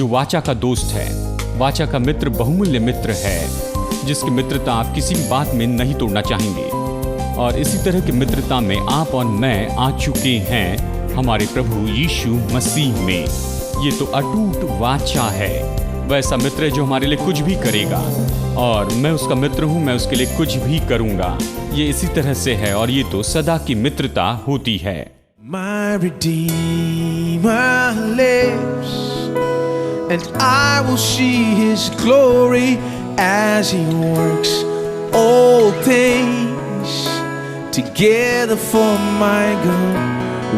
जो वाचा का दोस्त है। वाचा का मित्र बहुमूल्य मित्र है, जिसकी मित्रता आप किसी भी बात में नहीं तोड़ना चाहेंगे। और इसी तरह की मित्रता में आप और मैं आ चुके हैं हमारे प्रभु यीशु मसीह में। ये तो अटूट वाचा है। वैसा मित्र है जो हमारे लिए कुछ भी करेगा, और मैं उसका मित्र हूं, मैं उसके लिए कुछ भी करूंगा। ये इसी तरह से है, और ये तो सदा की मित्रता होती है। My Redeemer lives, and I will see His glory as He works all things together for my good.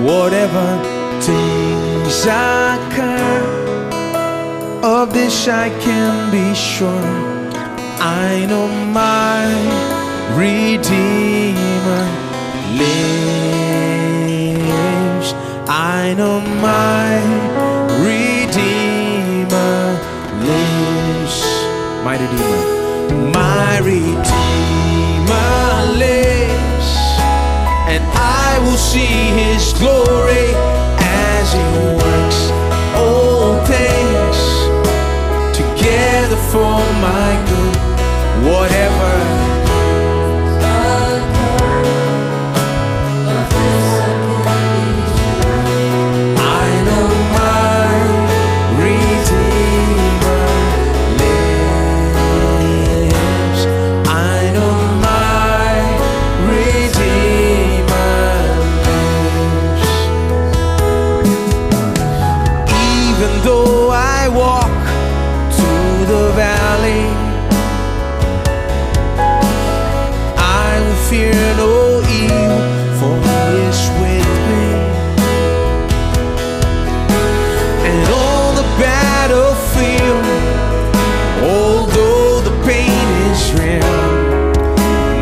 Whatever things occur, of this I can be sure. I know my Redeemer lives. I know my Redeemer lives. My Redeemer. My Redeemer lives, and I will see His glory as He works all things together for my good. Whatever I know my Redeemer lives. I know my Redeemer lives. Even though I walk through the valley, I will fear no evil, for He is with me. And on the battlefield, although the pain is real,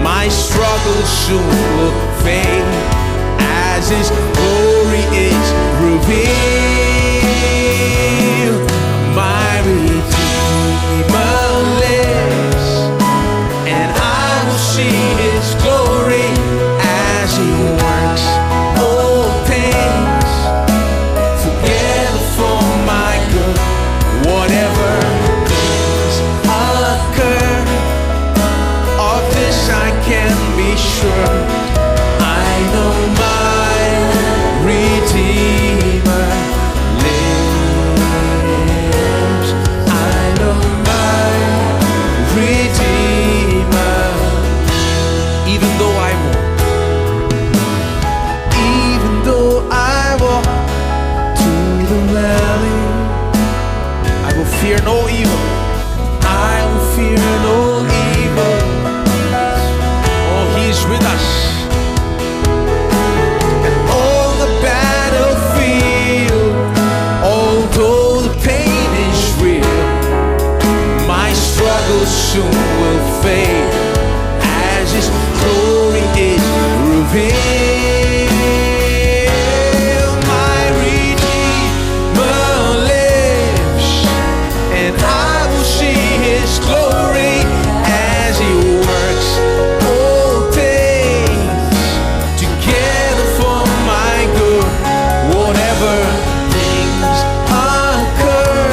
my struggles soon will fade as His glory is revealed. My Redeemer lives, and I will see His glory as He works all things together for my good. Whatever things occur, of this I can be sure. I know my Redeemer lives. I know my Redeemer. Even though I walk through the valley, I will fear no evil. I will fear no evil. Oh, He is with us. And on the battlefield, although the pain is real, my struggles soon will fade as His glory is revealed. My Redeemer lives, and I will see His glory as He works all things together for my good. Whatever things occur,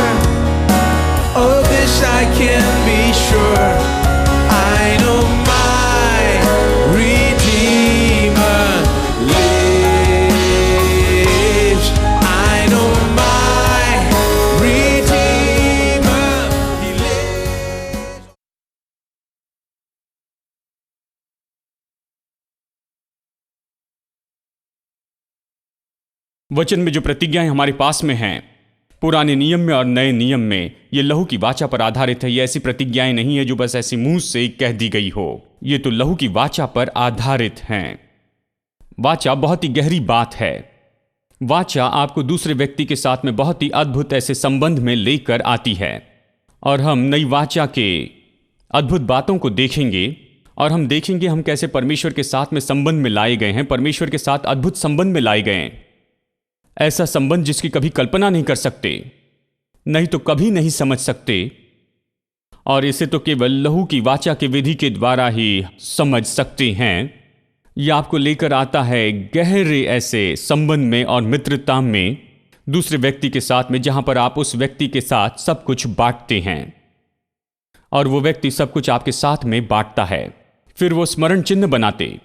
of this I can be sure. I know my Redeemer lives. I know my Redeemer, He lives. वचन में जो प्रतिज्ञाएं हमारे पास में हैं, पुराने नियम में और नए नियम में, ये लहू की वाचा पर आधारित है। ये ऐसी प्रतिज्ञाएं नहीं है जो बस ऐसी मुंह से कह दी गई हो। ये तो लहू की वाचा पर आधारित हैं। वाचा बहुत ही गहरी बात है। वाचा आपको दूसरे व्यक्ति के साथ में बहुत ही अद्भुत ऐसे संबंध में लेकर आती है। और हम नई वाचा के अद्भुत बातों को देखेंगे, और हम देखेंगे हम कैसे परमेश्वर के साथ में संबंध में लाए गए हैं, परमेश्वर के साथ अद्भुत संबंध में लाए गए हैं। ऐसा संबंध जिसकी कभी कल्पना नहीं कर सकते, नहीं तो कभी नहीं समझ सकते, और इसे तो केवल लहू की वाचा के विधि के द्वारा ही समझ सकते हैं। यह आपको लेकर आता है गहरे ऐसे संबंध में और मित्रता में, दूसरे व्यक्ति के साथ में, जहां पर आप उस व्यक्ति के साथ सब कुछ बांटते हैं और वो व्यक्ति सब कुछ आपके साथ में बांटता है। फिर वो स्मरण चिन्ह बनाते।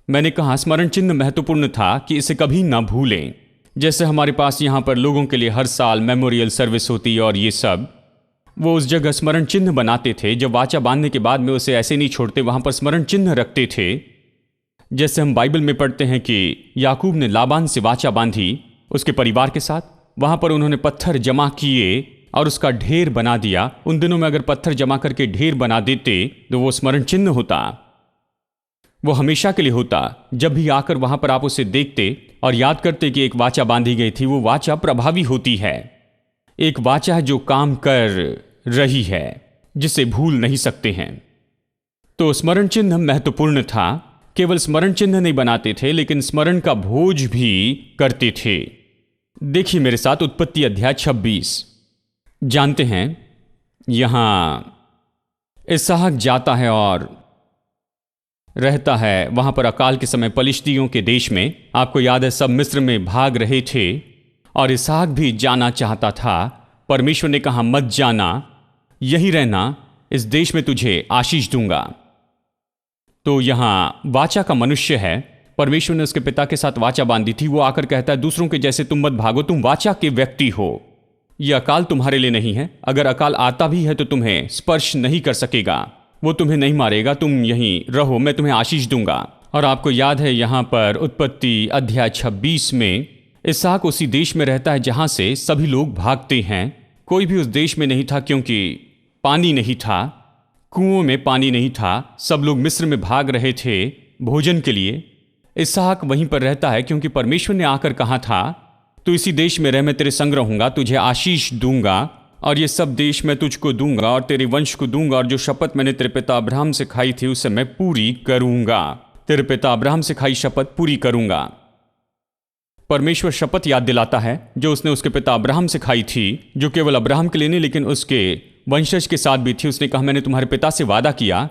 मैंने कहा स्मरण चिन्ह महत्वपूर्ण था कि इसे कभी ना भूलें। जैसे हमारे पास यहां पर लोगों के लिए हर साल मेमोरियल सर्विस होती और ये सब, वो उस जगह स्मरण चिन्ह बनाते थे। जब वाचा बांधने के बाद में उसे ऐसे नहीं छोड़ते, वहां पर स्मरण चिन्ह रखते थे। जैसे हम बाइबल में पढ़ते हैं कि याकूब ने लाबान से वाचा बांधी उसके परिवार के साथ। वहां पर उन्होंने पत्थर जमा किए और उसका ढेर बना दिया। उन दिनों में अगर पत्थर जमा करके ढेर बना देते तो वो स्मरण चिन्ह होता, वो हमेशा के लिए होता। जब भी आकर वहां पर आप उसे देखते और याद करते कि एक वाचा बांधी गई थी, वो वाचा प्रभावी होती है। एक वाचा है जो काम कर रही है, जिसे भूल नहीं सकते हैं। तो स्मरण चिन्ह महत्वपूर्ण था। केवल स्मरण चिन्ह नहीं बनाते थे, लेकिन स्मरण का भोज भी करते थे। देखिए मेरे साथ उत्पत्ति अध्याय 26। जानते हैं यहां इसहाक जाता है और रहता है वहां पर अकाल के समय पलिश्तियों के देश में। आपको याद है सब मिस्र में भाग रहे थे और इसहाक भी जाना चाहता था। परमेश्वर ने कहा मत जाना, यहीं रहना, इस देश में तुझे आशीष दूंगा। तो यहां वाचा का मनुष्य है। परमेश्वर ने उसके पिता के साथ वाचा बांधी थी। वो आकर कहता है दूसरों के जैसे तुम मत भागो, तुम वाचा के व्यक्ति हो। यह अकाल तुम्हारे लिए नहीं है। अगर अकाल आता भी है तो तुम्हें स्पर्श नहीं कर सकेगा, वो तुम्हें नहीं मारेगा। तुम यहीं रहो, मैं तुम्हें आशीष दूंगा। और आपको याद है यहां पर उत्पत्ति अध्याय 26 में इसहाक उसी देश में रहता है जहां से सभी लोग भागते हैं। कोई भी उस देश में नहीं था क्योंकि पानी नहीं था, कुओं में पानी नहीं था। सब लोग मिस्र में भाग रहे थे भोजन के लिए। इसहाक वहीं पर रहता है क्योंकि परमेश्वर ने आकर कहा था तू इसी देश में रह, मैं तेरे संग रहूंगा, तुझे आशीष दूंगा और ये सब देश मैं तुझको दूंगा और तेरे वंश को दूंगा, और जो शपथ मैंने तेरे पिता अब्राहम से खाई थी उसे मैं पूरी करूंगा। तेरे पिता अब्राहम से खाई शपथ पूरी करूंगा। परमेश्वर शपथ याद दिलाता है जो उसने उसके पिता अब्राहम से खाई थी, जो केवल अब्राहम के लिए नहीं लेकिन उसके वंशज के साथ भी थी। उसने कहा मैंने तुम्हारे पिता से वादा किया,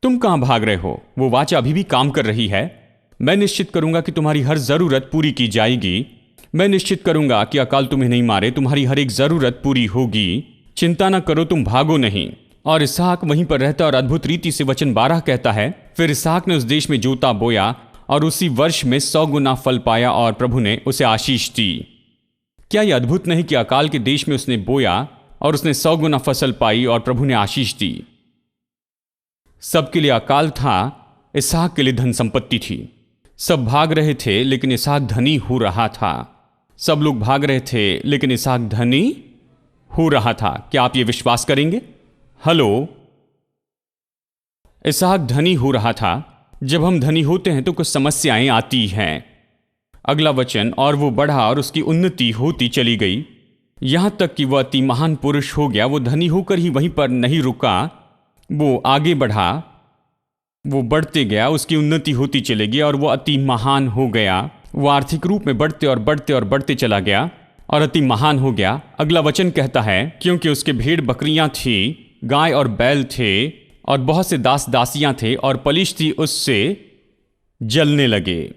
तुम कहां भाग रहे हो? वो वाचा अभी भी काम कर रही है। मैं निश्चित करूंगा कि तुम्हारी हर जरूरत पूरी की जाएगी। मैं निश्चित करूंगा कि अकाल तुम्हें नहीं मारे, तुम्हारी हर एक जरूरत पूरी होगी। चिंता ना करो, तुम भागो नहीं। और इसहाक वहीं पर रहता और अद्भुत रीति से वचन 12 कहता है फिर इसहाक ने उस देश में जोता बोया और उसी वर्ष में 100 गुना फल पाया और प्रभु ने उसे आशीष दी। क्या यह अद्भुत नहीं कि अकाल के देश में उसने बोया और उसने 100 गुना फसल पाई और प्रभु ने आशीष दी। सबके लिए अकाल था, इसहाक के लिए धन संपत्ति थी। सब भाग रहे थे लेकिन इसहाक धनी हो रहा था। सब लोग भाग रहे थे लेकिन इसहाक धनी हो रहा था। क्या आप ये विश्वास करेंगे? हेलो, इसहाक धनी हो रहा था। जब हम धनी होते हैं तो कुछ समस्याएं आती हैं। अगला वचन, और वो बढ़ा और उसकी उन्नति होती चली गई यहां तक कि वह अति महान पुरुष हो गया। वो धनी होकर ही वहीं पर नहीं रुका, वो आगे बढ़ा, वो बढ़ते गया, उसकी उन्नति होती चली गई और वो अति महान हो गया। वो आर्थिक रूप में बढ़ते और बढ़ते और बढ़ते चला गया और अति महान हो गया। अगला वचन कहता है क्योंकि उसके भेड़ बकरियां थी, गाय और बैल थे और बहुत से दास दासियां थे और पलिश्ती उससे जलने लगे।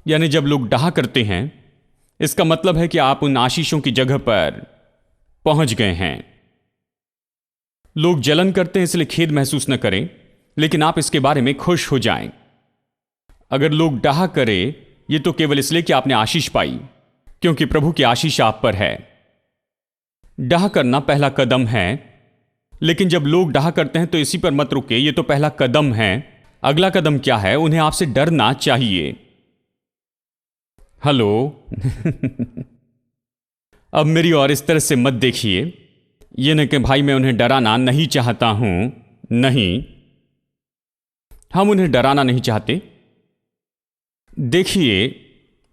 यानी जब लोग डाह करते हैं इसका मतलब है कि आप उन आशीषों की जगह पर पहुंच गए हैं। लोग जलन करते हैं इसलिए खेद महसूस न करें, लेकिन आप इसके बारे में खुश हो जाएं। अगर लोग डाह करें ये तो केवल इसलिए कि आपने आशीष पाई, क्योंकि प्रभु की आशीष आप पर है। डाह करना पहला कदम है, लेकिन जब लोग डाह करते हैं तो इसी पर मत रुके, ये तो पहला कदम है। अगला कदम क्या है? उन्हें आपसे डरना चाहिए। हेलो अब मेरी और इस तरह से मत देखिए, ये न कि भाई मैं उन्हें डराना नहीं चाहता हूं। नहीं, हम उन्हें डराना नहीं चाहते। देखिए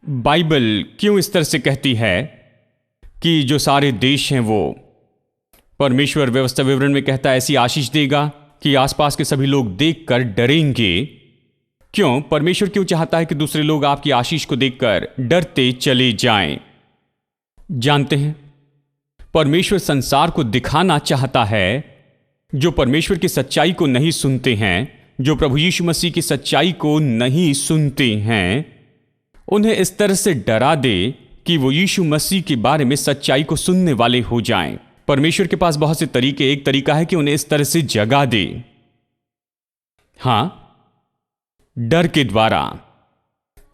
बाइबल क्यों इस तरह से कहती है कि जो सारे देश हैं वो, परमेश्वर व्यवस्था विवरण में कहता है ऐसी आशीष देगा कि आसपास के सभी लोग देखकर डरेंगे। क्यों? परमेश्वर क्यों चाहता है कि दूसरे लोग आपकी आशीष को देखकर डरते चले जाएं? जानते हैं, परमेश्वर संसार को दिखाना चाहता है। जो परमेश्वर की सच्चाई को नहीं सुनते हैं, जो प्रभु यीशु मसीह की सच्चाई को नहीं सुनते हैं, उन्हें इस तरह से डरा दे कि वो यीशु मसीह के बारे में सच्चाई को सुनने वाले हो जाएं। परमेश्वर के पास बहुत से तरीके, एक तरीका है कि उन्हें इस तरह से जगा दे, हाँ, डर के द्वारा,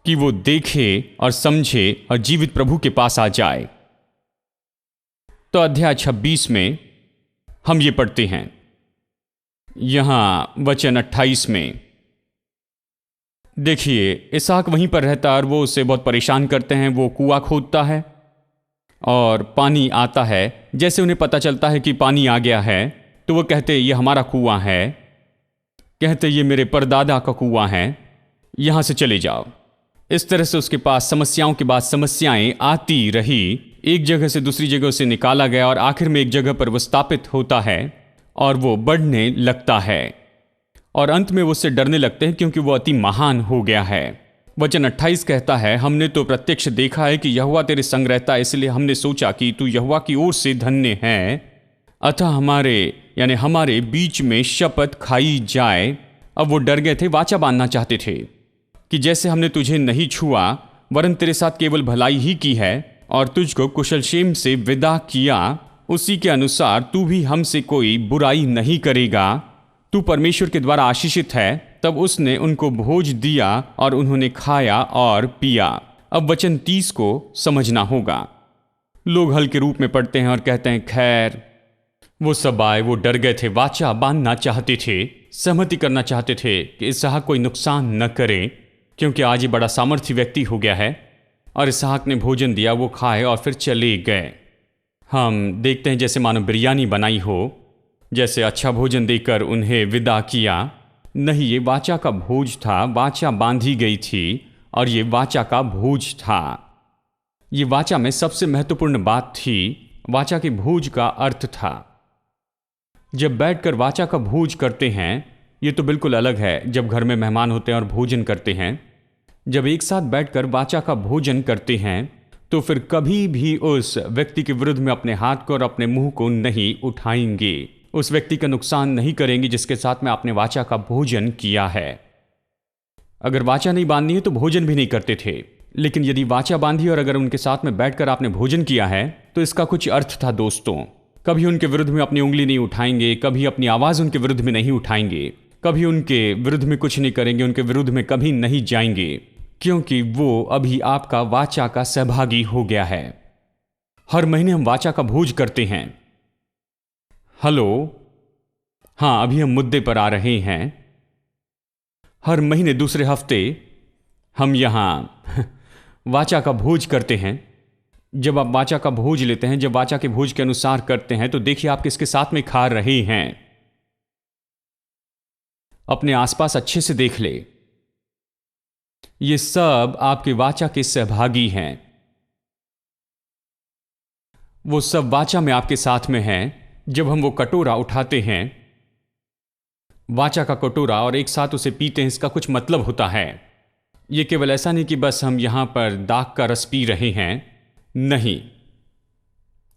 कि वो देखे और समझे और जीवित प्रभु के पास आ जाए। तो अध्याय 26 में हम ये पढ़ते हैं, यहां वचन 28 में देखिए, इसहाक वहीं पर रहता है और वो उसे बहुत परेशान करते हैं। वो कुआं खोदता है और पानी आता है। जैसे उन्हें पता चलता है कि पानी आ गया है तो वो कहते ये हमारा कुआं है, कहते ये मेरे परदादा का कुआं है, यहां से चले जाओ। इस तरह से उसके पास समस्याओं के बाद समस्याएं आती रही। एक जगह से दूसरी जगह उसे निकाला गया और आखिर में एक जगह पर वो स्थापित होता है और वो बढ़ने लगता है और अंत में वो उससे डरने लगते हैं क्योंकि वो अति महान हो गया है। वचन 28 कहता है, हमने तो प्रत्यक्ष देखा है कि यहोवा तेरे संग रहता है, इसलिए हमने सोचा कि तू यहोवा की ओर से धन्य है, अतः हमारे बीच में शपथ खाई जाए। अब वो डर गए थे, वाचा बांधना चाहते थे कि जैसे हमने तुझे नहीं छुआ वरन तेरे साथ केवल भलाई ही की है और तुझको कुशल क्षेम से विदा किया, उसी के अनुसार तू भी हमसे कोई बुराई नहीं करेगा। तू परमेश्वर के द्वारा आशीषित है। तब उसने उनको भोज दिया और उन्होंने खाया और पिया। अब वचन 30 को समझना होगा। लोग हल के रूप में पढ़ते हैं और कहते हैं, खैर वो सब आए, वो डर गए थे, वाचा बांधना चाहते थे, सहमति करना चाहते थे कि इसहाक कोई नुकसान न करे क्योंकि आज ये बड़ा सामर्थ्य व्यक्ति हो गया है। और इसहाक ने भोजन दिया, वो खाए और फिर चले गए। हम देखते हैं जैसे मानो बिरयानी बनाई हो, जैसे अच्छा भोजन देकर उन्हें विदा किया। नहीं, ये वाचा का भोज था, वाचा बांधी गई थी और ये वाचा का भोज था। ये वाचा में सबसे महत्वपूर्ण बात थी, वाचा के भोज का अर्थ था। जब बैठकर वाचा का भोज करते हैं, ये तो बिल्कुल अलग है जब घर में मेहमान होते हैं और भोजन करते हैं। जब एक साथ बैठकर वाचा का भोजन करते हैं तो फिर कभी भी उस व्यक्ति के विरुद्ध में अपने हाथ को और अपने मुंह को नहीं उठाएंगे, उस व्यक्ति का नुकसान नहीं करेंगे जिसके साथ में आपने वाचा का भोजन किया है। अगर वाचा नहीं बांधनी है तो भोजन भी नहीं करते थे, लेकिन यदि वाचा बांधी और अगर उनके साथ में बैठकर आपने भोजन किया है तो इसका कुछ अर्थ था दोस्तों। कभी उनके विरुद्ध में अपनी उंगली नहीं उठाएंगे, कभी अपनी आवाज उनके विरुद्ध में नहीं उठाएंगे, कभी उनके विरुद्ध में कुछ नहीं करेंगे, उनके विरुद्ध में कभी नहीं जाएंगे, क्योंकि वो अभी आपका वाचा का सहभागी हो गया है। हर महीने हम वाचा का भोज करते हैं। हेलो, हाँ, अभी हम मुद्दे पर आ रहे हैं। हर महीने दूसरे हफ्ते हम यहां वाचा का भोज करते हैं। जब आप वाचा का भोज लेते हैं, जब वाचा के भोज के अनुसार करते हैं तो देखिए आप किसके साथ में खा रहे हैं। अपने आसपास अच्छे से देख ले, ये सब आपके वाचा के सहभागी हैं। वो सब वाचा में आपके साथ में हैं। जब हम वो कटोरा उठाते हैं, वाचा का कटोरा, और एक साथ उसे पीते हैं, इसका कुछ मतलब होता है। ये केवल ऐसा नहीं कि बस हम यहां पर दाग का रस पी रहे हैं, नहीं,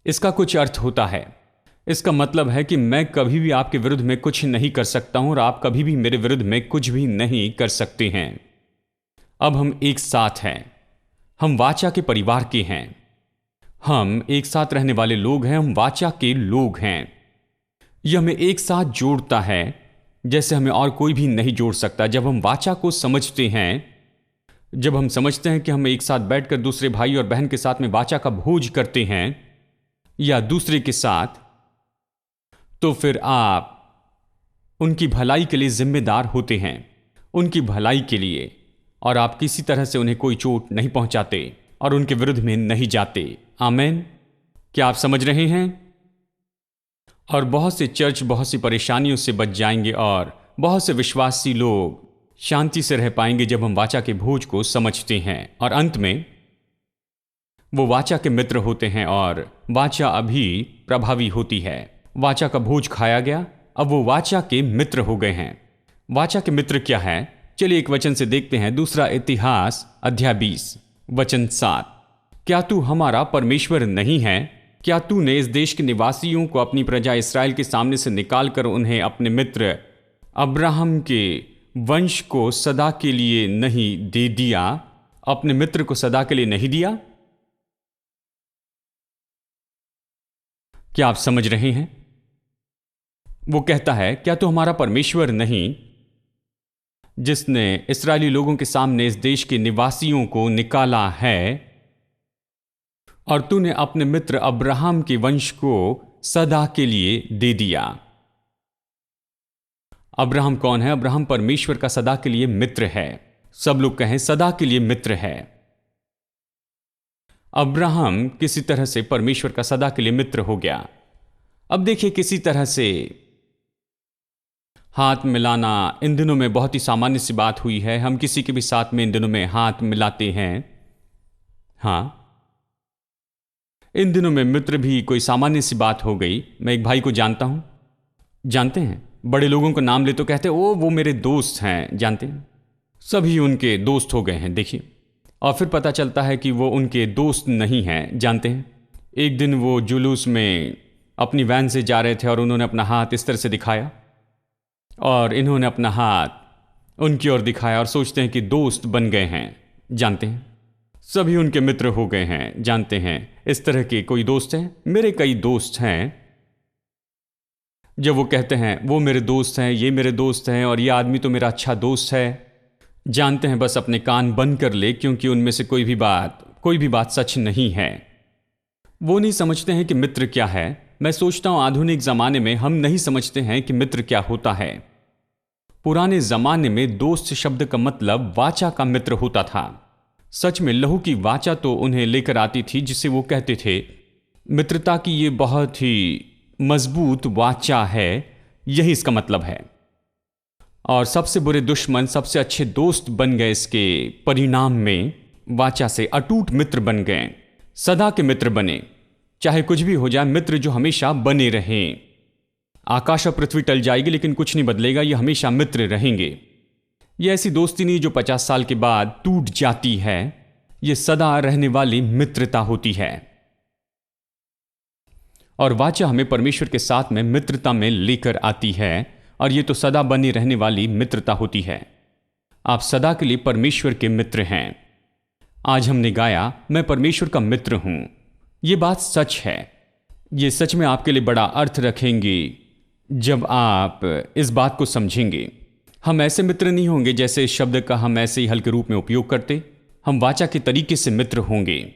इसका कुछ अर्थ होता है। इसका मतलब है कि मैं कभी भी आपके विरुद्ध में कुछ नहीं कर सकता हूं और आप कभी भी मेरे विरुद्ध में कुछ भी नहीं कर सकते हैं। अब हम एक साथ हैं, हम वाचा के परिवार के हैं, हम एक साथ रहने वाले लोग हैं, हम वाचा के लोग हैं। यह हमें एक साथ जोड़ता है जैसे हमें और कोई भी नहीं जोड़ सकता। जब हम वाचा को समझते हैं, जब हम समझते हैं कि हम एक साथ बैठकर दूसरे भाई और बहन के साथ में वाचा का भोज करते हैं या दूसरे के साथ, तो फिर आप उनकी भलाई के लिए जिम्मेदार होते हैं, उनकी भलाई के लिए, और आप किसी तरह से उन्हें कोई चोट नहीं पहुंचाते और उनके विरुद्ध में नहीं जाते। आमीन। क्या आप समझ रहे हैं? और बहुत से चर्च बहुत सी परेशानियों से बच जाएंगे और बहुत से विश्वासी लोग शांति से रह पाएंगे जब हम वाचा के भोज को समझते हैं। और अंत में वो वाचा के मित्र होते हैं और वाचा अभी प्रभावी होती है। वाचा का भोज खाया गया, अब वो वाचा के मित्र हो गए हैं। वाचा के मित्र क्या है? चलिए एक वचन से देखते हैं। दूसरा इतिहास अध्याय 20 वचन 7। क्या तू हमारा परमेश्वर नहीं है? क्या तूने इस देश के निवासियों को अपनी प्रजा इस्राएल के सामने से निकालकर उन्हें अपने मित्र अब्राहम के वंश को सदा के लिए नहीं दे दिया? अपने मित्र को सदा के लिए नहीं दिया? क्या आप समझ रहे हैं? वो कहता है, क्या तू हमारा परमेश्वर नहीं जिसने इस्राएली लोगों के सामने इस देश के निवासियों को निकाला है, और तूने अपने मित्र अब्राहम के वंश को सदा के लिए दे दिया। अब्राहम कौन है? अब्राहम परमेश्वर का सदा के लिए मित्र है। सब लोग कहें, सदा के लिए मित्र है। अब्राहम किसी तरह से परमेश्वर का सदा के लिए मित्र हो गया। अब देखिए, किसी तरह से हाथ मिलाना इन दिनों में बहुत ही सामान्य सी बात हुई है। हम किसी के भी साथ में इन दिनों में हाथ मिलाते हैं। हां, इन दिनों में मित्र भी कोई सामान्य सी बात हो गई। मैं एक भाई को जानता हूं, जानते हैं, बड़े लोगों का नाम ले तो कहते ओ वो मेरे दोस्त हैं, जानते हैं, सभी उनके दोस्त हो गए हैं। देखिए, और फिर पता चलता है कि वो उनके दोस्त नहीं हैं, जानते हैं। एक दिन वो जुलूस में अपनी वैन से जा रहे थे और उन्होंने अपना हाथ इस तरह से दिखाया, और इन्होंने अपना हाथ उनकी ओर दिखाया और सोचते हैं कि दोस्त बन गए हैं, जानते हैं, सभी उनके मित्र हो गए हैं, जानते हैं। इस तरह के कोई दोस्त हैं? मेरे कई दोस्त हैं। जब वो कहते हैं वो मेरे दोस्त हैं, ये मेरे दोस्त हैं, और ये आदमी तो मेरा अच्छा दोस्त है, जानते हैं, बस अपने कान बंद कर ले, क्योंकि उनमें से कोई भी बात सच नहीं है। वो नहीं समझते हैं कि मित्र क्या है। मैं सोचता हूं आधुनिक जमाने में हम नहीं समझते हैं कि मित्र क्या होता है। पुराने जमाने में दोस्त शब्द का मतलब वाचा का मित्र होता था। सच में लहू की वाचा तो उन्हें लेकर आती थी, जिसे वो कहते थे मित्रता की ये बहुत ही मजबूत वाचा है, यही इसका मतलब है। और सबसे बुरे दुश्मन सबसे अच्छे दोस्त बन गए। इसके परिणाम में वाचा से अटूट मित्र बन गए, सदा के मित्र बने। चाहे कुछ भी हो जाए, मित्र जो हमेशा बने रहें। आकाश और पृथ्वी टल जाएगी लेकिन कुछ नहीं बदलेगा, ये हमेशा मित्र रहेंगे। ये ऐसी दोस्ती नहीं जो 50 साल के बाद टूट जाती है, ये सदा रहने वाली मित्रता होती है। और वाचा हमें परमेश्वर के साथ में मित्रता में लेकर आती है, और ये तो सदा बनी रहने वाली मित्रता होती है। आप सदा के लिए परमेश्वर के मित्र हैं। आज हमने गाया, मैं परमेश्वर का मित्र हूं। ये बात सच है। ये सच में आपके लिए बड़ा अर्थ रखेंगे जब आप इस बात को समझेंगे। हम ऐसे मित्र नहीं होंगे जैसे इस शब्द का हम ऐसे ही हल्के रूप में उपयोग करते। हम वाचा के तरीके से मित्र होंगे,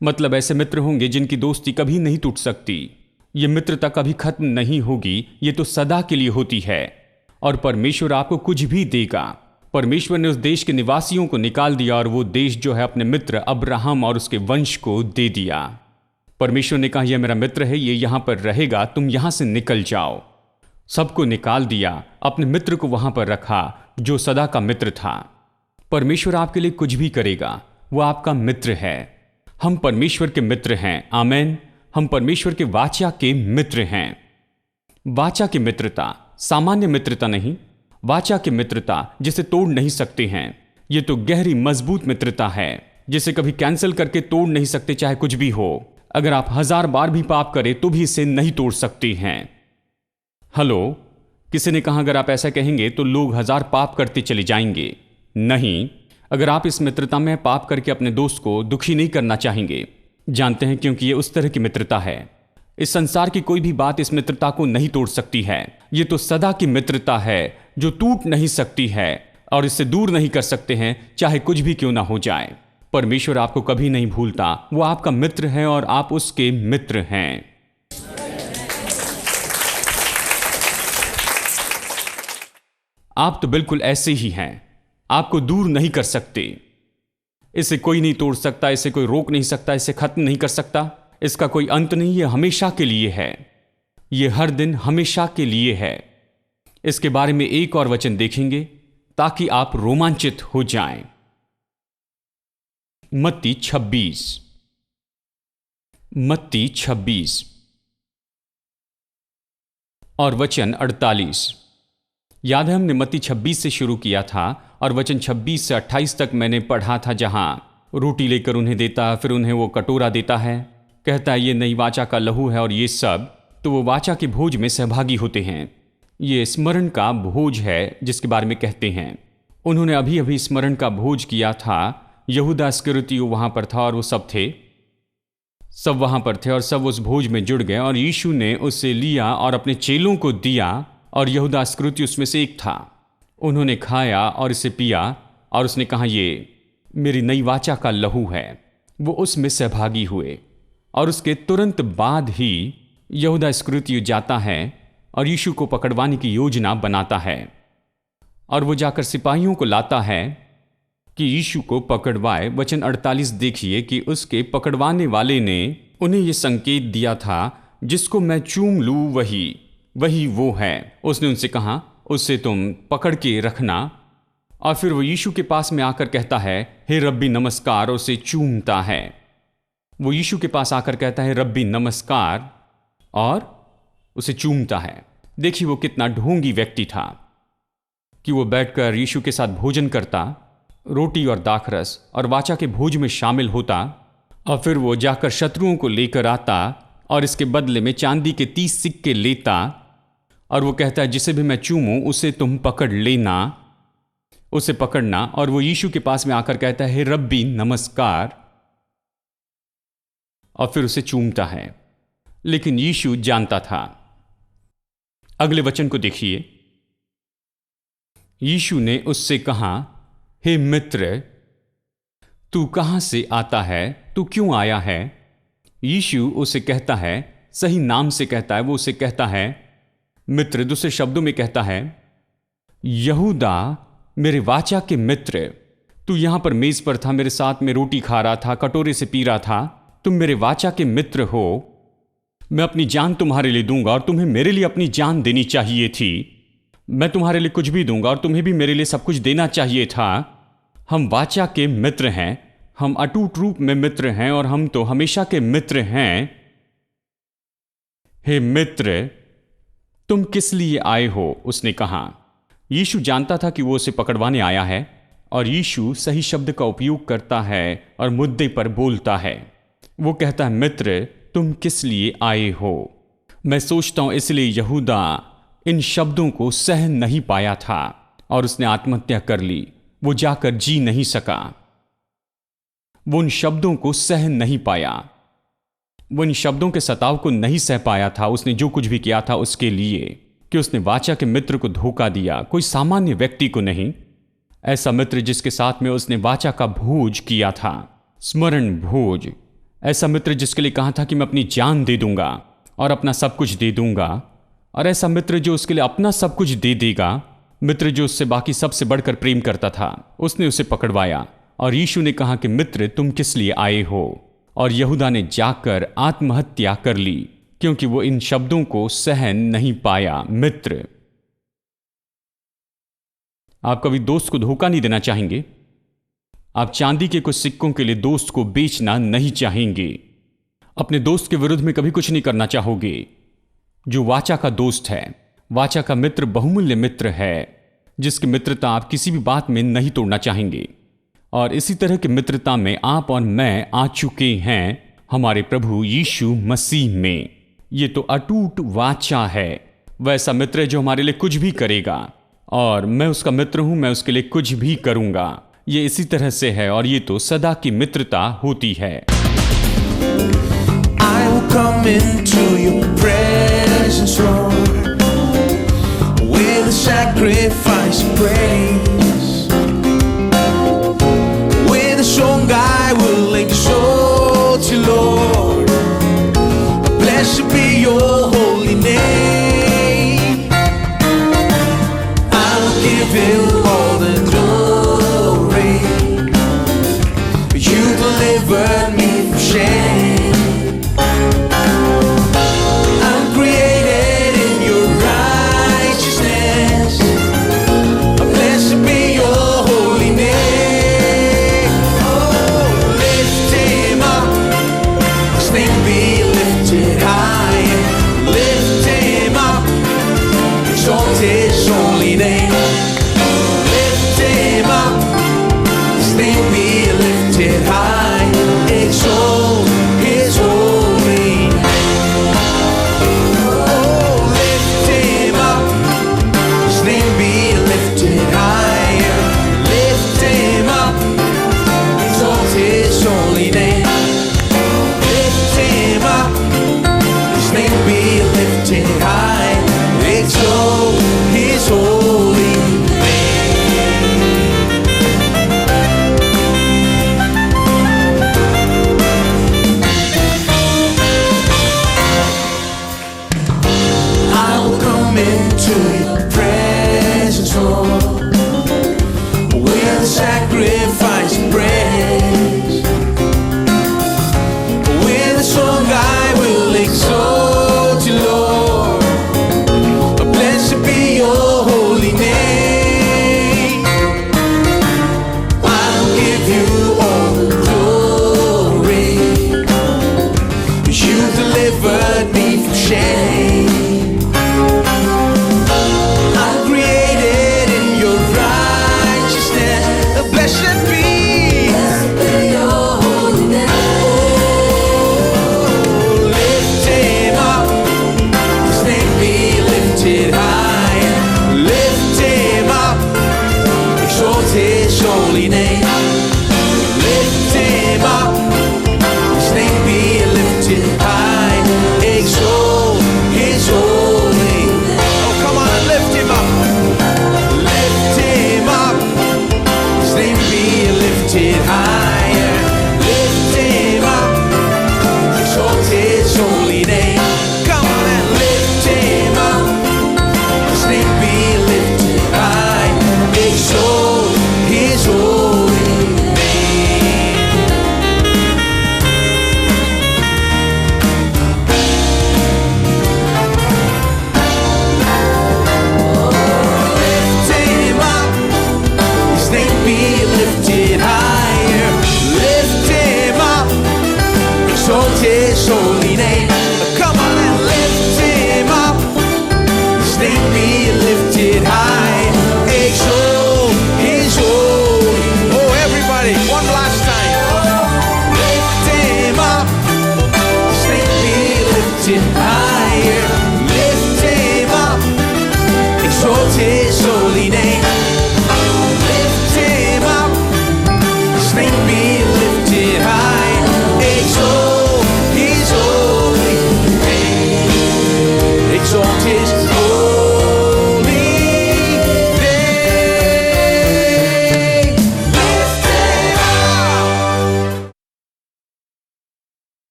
मतलब ऐसे मित्र होंगे जिनकी दोस्ती कभी नहीं टूट सकती। ये मित्रता कभी खत्म नहीं होगी, ये तो सदा के लिए होती है। और परमेश्वर आपको कुछ भी देगा। परमेश्वर ने उस देश के निवासियों को निकाल दिया, और वो देश जो है अपने मित्र अब्राहम और उसके वंश को दे दिया। परमेश्वर ने कहा, यह मेरा मित्र है, ये यहां पर रहेगा, तुम यहां से निकल जाओ। सबको निकाल दिया, अपने मित्र को वहां पर रखा जो सदा का मित्र था। परमेश्वर आपके लिए कुछ भी करेगा, वो आपका मित्र है। हम परमेश्वर के मित्र हैं। आमेन। हम परमेश्वर के वाचा के मित्र हैं। वाचा की मित्रता सामान्य मित्रता नहीं, वाचा की मित्रता जिसे तोड़ नहीं सकते हैं। ये तो गहरी मजबूत मित्रता है जिसे कभी कैंसिल करके तोड़ नहीं सकते, चाहे कुछ भी हो। अगर आप 1000 बार भी पाप करें तो भी इसे नहीं तोड़ सकते हैं। हेलो, किसी ने कहा अगर आप ऐसा कहेंगे तो लोग 1000 पाप करते चले जाएंगे। नहीं, अगर आप इस मित्रता में पाप करके अपने दोस्त को दुखी नहीं करना चाहेंगे, जानते हैं, क्योंकि ये उस तरह की मित्रता है। इस संसार की कोई भी बात इस मित्रता को नहीं तोड़ सकती है। ये तो सदा की मित्रता है जो टूट नहीं सकती है, और इससे दूर नहीं कर सकते हैं, चाहे कुछ भी क्यों ना हो जाए। परमेश्वर आपको कभी नहीं भूलता। वो आपका मित्र है और आप उसके मित्र हैं। आप तो बिल्कुल ऐसे ही हैं। आपको दूर नहीं कर सकते। इसे कोई नहीं तोड़ सकता, इसे कोई रोक नहीं सकता, इसे खत्म नहीं कर सकता। इसका कोई अंत नहीं, ये हमेशा के लिए है। ये हर दिन हमेशा के लिए है। इसके बारे में एक और वचन देखेंगे ताकि आप रोमांचित हो जाएं। मत्ती 26 और वचन 48। याद है हमने मत्ती 26 से शुरू किया था और वचन 26 से 28 तक मैंने पढ़ा था, जहां रोटी लेकर उन्हें देता, फिर उन्हें वो कटोरा देता है, कहता है ये नई वाचा का लहू है और ये सब। तो वो वाचा के भोज में सहभागी होते हैं। ये स्मरण का भोज है जिसके बारे में कहते हैं। उन्होंने अभी अभी स्मरण का भोज किया था। यहूदा इस्करियोती वहां पर था और वो सब थे। सब वहां पर थे और सब उस भोज में जुड़ गए और यीशु ने उसे लिया और अपने चेलों को दिया और यहूदा इस्करियोती उसमें से एक था। उन्होंने खाया और इसे पिया और उसने कहा, ये मेरी नई वाचा का लहू है। वो उसमें सहभागी हुए और उसके तुरंत बाद ही यहूदा इस्करियोती जाता है और यीशु को पकड़वाने की योजना बनाता है और वो जाकर सिपाहियों को लाता है कि यीशु को पकड़वाए। वचन 48 देखिए कि उसके पकड़वाने वाले ने उन्हें यह संकेत दिया था, जिसको मैं चूम लूं वही वो है। उसने उनसे कहा, उससे तुम पकड़ के रखना। और फिर वो यीशु के पास में आकर कहता है, हे रब्बी नमस्कार, उसे चूमता है। वो यीशु के पास आकर कहता है, रब्बी नमस्कार, और उसे चूमता है। देखिए वो कितना ढोंगी व्यक्ति था कि वो बैठकर यीशु के साथ भोजन करता, रोटी और दाखरस और वाचा के भोज में शामिल होता, और फिर वो जाकर शत्रुओं को लेकर आता और इसके बदले में चांदी के 30 सिक्के लेता और वो कहता है, जिसे भी मैं चूमूं उसे तुम पकड़ लेना, उसे पकड़ना। और वो यीशु के पास में आकर कहता है, हे रब्बी नमस्कार, और फिर उसे चूमता है। लेकिन यीशु जानता था। अगले वचन को देखिए। यीशु ने उससे कहा, हे मित्र, तू कहां से आता है? तू क्यों आया है? यीशु उसे कहता है, सही नाम से कहता है, वो उसे कहता है मित्र। दूसरे शब्दों में कहता है, यहूदा मेरे वाचा के मित्र, तू यहां पर मेज पर था, मेरे साथ में रोटी खा रहा था, कटोरे से पी रहा था, तुम मेरे वाचा के मित्र हो। मैं अपनी जान तुम्हारे लिए दूंगा और तुम्हें मेरे लिए अपनी जान देनी चाहिए थी। मैं तुम्हारे लिए कुछ भी दूंगा और तुम्हें भी मेरे लिए सब कुछ देना चाहिए था। हम वाचा के मित्र हैं, हम अटूट रूप में मित्र हैं और हम तो हमेशा के मित्र हैं। हे मित्र, तुम किस लिए आए हो? उसने कहा। यीशु जानता था कि वो उसे पकड़वाने आया है और यीशु सही शब्द का उपयोग करता है और मुद्दे पर बोलता है। वो कहता है, मित्र, तुम किस लिए आए हो? मैं सोचता हूं इसलिए यहूदा इन शब्दों को सह नहीं पाया था और उसने आत्महत्या कर ली। वो जाकर जी नहीं सका। वो उन शब्दों को सह नहीं पाया, वो इन शब्दों के सताव को नहीं सह पाया था। उसने जो कुछ भी किया था उसके लिए कि उसने वाचा के मित्र को धोखा दिया, कोई सामान्य व्यक्ति को नहीं, ऐसा मित्र जिसके साथ में उसने वाचा का भोज किया था, स्मरण भोज। ऐसा मित्र जिसके लिए कहा था कि मैं अपनी जान दे दूंगा और अपना सब कुछ दे दूंगा, और ऐसा मित्र जो उसके लिए अपना सब कुछ दे देगा, मित्र जो उससे बाकी सबसे बढ़कर प्रेम करता था। उसने उसे पकड़वाया और यीशु ने कहा कि मित्र, तुम किस लिए आए हो? और यहूदा ने जाकर आत्महत्या कर ली क्योंकि वो इन शब्दों को सहन नहीं पाया। मित्र, आप कभी दोस्त को धोखा नहीं देना चाहेंगे। आप चांदी के कुछ सिक्कों के लिए दोस्त को बेचना नहीं चाहेंगे। अपने दोस्त के विरुद्ध में कभी कुछ नहीं करना चाहोगे। जो वाचा का दोस्त है, वाचा का मित्र बहुमूल्य मित्र है, जिसकी मित्रता आप किसी भी बात में नहीं तोड़ना चाहेंगे। और इसी तरह की मित्रता में आप और मैं आ चुके हैं हमारे प्रभु यीशु मसीह में। ये तो अटूट वाचा है। वैसा मित्र जो हमारे लिए कुछ भी करेगा, और मैं उसका मित्र हूं, मैं उसके लिए कुछ भी करूंगा। ये इसी तरह से है और ये तो सदा की मित्रता होती है। I will come into your presence, Lord, with a sacrifice of praise. With a song I will exalt you, Lord. Blessed be your holy name. I will give him all the glory. You delivered me from shame. I'm into you.